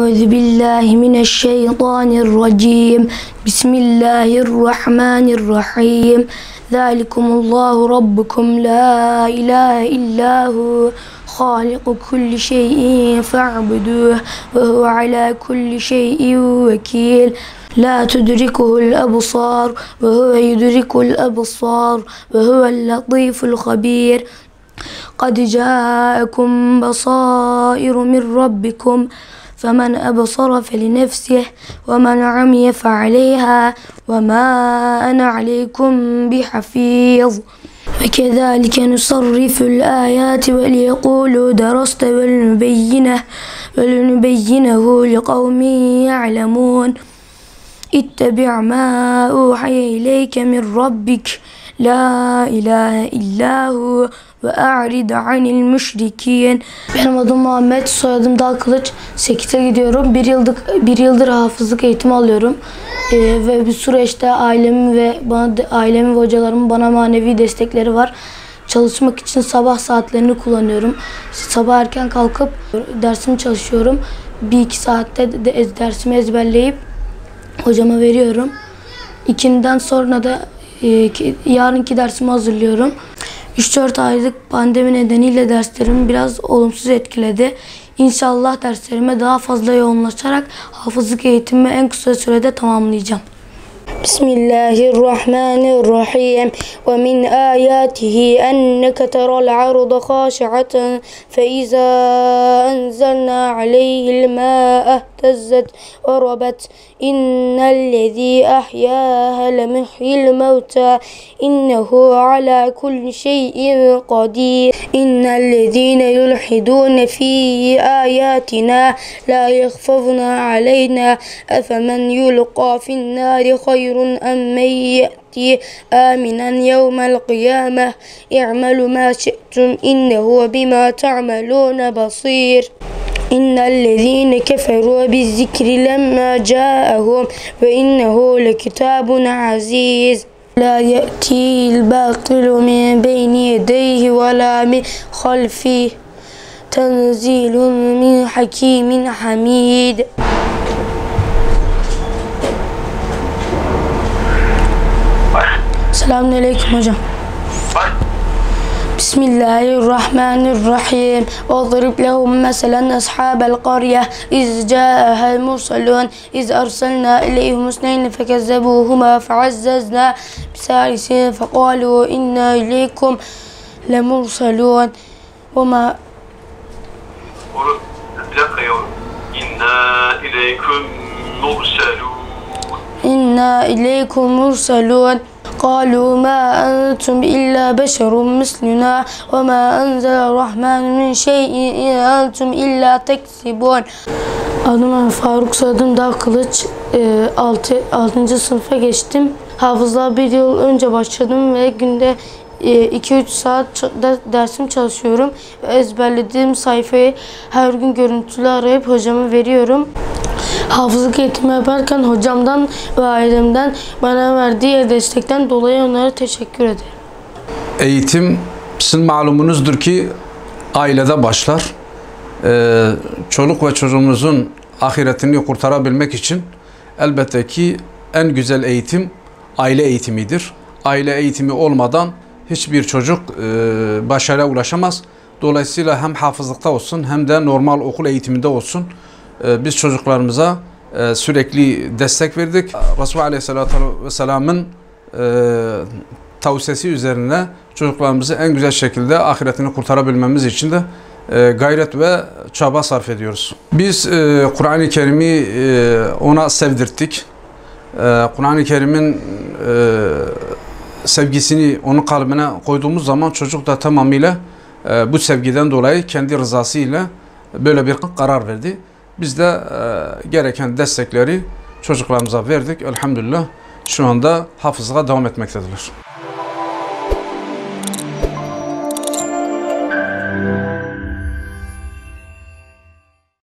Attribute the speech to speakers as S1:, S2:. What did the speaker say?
S1: Euzu billahi mineşşeytanirracim. Bismillahirrahmanirrahim. Zalikumullahu rabbukum la ilahe illahu haliku kulli şeyin fa'buduhu ve huve ala kulli şeyin vekil. La tudrikuhul absar ve huve yudrikul absar ve huvel latiful habir. قد جاءكم بصائر من ربكم فمن أبصر فلنفسه ومن عمي فعليها وما أنا عليكم بحفيظ وكذلك نصرف الآيات وليقولوا درست ولنبينه لقوم يعلمون اتبع ما أوحي إليك من ربك لا إله إلا هو ve a'rid anil müşrikin. Benim adım Muhammed, soyadım Dalkılıç. 8'e gidiyorum. Bir yıldır hafızlık eğitimi alıyorum. Ve bir süreçte ailemin ve hocalarımın bana manevi destekleri var. Çalışmak için sabah saatlerini kullanıyorum. Sabah erken kalkıp dersimi çalışıyorum. 1-2 saatte dersimi ezberleyip hocama veriyorum. İkinden sonra da yarınki dersimi hazırlıyorum. 3-4 aylık pandemi nedeniyle derslerim biraz olumsuz etkiledi. İnşallah derslerime daha fazla yoğunlaşarak hafızlık eğitimimi en kısa sürede tamamlayacağım. Bismillahirrahmanirrahim. Ve min ayatihi enneke teral arda khashi'atan fe izâ enzelnâ aleyhil mâ'e ihtazzet ve rabet. İnnellezî ahyâhe lemuhyil mevtâ innehu alâ kulli şeyin kadîr. İnnellezîne yulhidûne fî âyâtinâ lâ yekhfavnâ aleyna efemen yulqâ finnâri hayr أمن يأتي آمنا يوم القيامة اعملوا ما شئتم إنه بما تعملون بصير إن الذين كفروا بالذكر لما جاءهم وإنه لكتاب عزيز لا يأتي الباطل من بين يديه ولا من خلفه تنزيل من حكيم حميد. Selamünaleyküm hocam. Bismillahirrahmanirrahim. وَضْرِبْ لَهُمْ مَثَلًا أَصْحَابَ الْقَرْيَةِ إِذْ جَاءَهَا الْمُرْسَلُونَ إِذْ أَرْسَلْنَا إِلَيْهِمْ اثْنَيْنِ فَكَذَّبُوهُمَا فَعَزَّزْنَا بِثَالِثٍ فَقَالُوا إِنَّا إِلَيْكُمْ لَمُرْسَلُونَ وَمَا إِنَّا إِلَيْكُمْ مُرْسَلُونَ قالوا ما أنتم إلا بشر مثلنا وما أنزل الرحمن من شيء إن أنتم إلا تكذبون. Adım Faruk, soyadım Dalkılıç. 6. sınıfa geçtim. Hafızlığa 1 yıl önce başladım ve günde 2-3 saat dersim çalışıyorum. Ezberlediğim sayfayı her gün görüntülü arayıp hocama veriyorum. Hafızlık eğitimi yaparken hocamdan ve ailemden bana verdiği destekten dolayı onlara teşekkür ederim.
S2: Eğitim, sizin malumunuzdur ki ailede başlar. Çoluk ve çocuğumuzun ahiretini kurtarabilmek için elbette ki en güzel eğitim aile eğitimidir. Aile eğitimi olmadan hiçbir çocuk başarıya ulaşamaz. Dolayısıyla hem hafızlıkta olsun hem de normal okul eğitiminde olsun biz çocuklarımıza sürekli destek verdik. Resulullah Aleyhisselatü Vesselam'ın tavsiyesi üzerine çocuklarımızı en güzel şekilde ahiretini kurtarabilmemiz için de gayret ve çaba sarf ediyoruz. Biz Kur'an-ı Kerim'i ona sevdirttik. Kur'an-ı Kerim'in sevgisini onun kalbine koyduğumuz zaman çocuk da tamamıyla bu sevgiden dolayı kendi rızasıyla böyle bir karar verdi. Biz de gereken destekleri çocuklarımıza verdik. Elhamdülillah şu anda hafızlığa devam etmektedirler.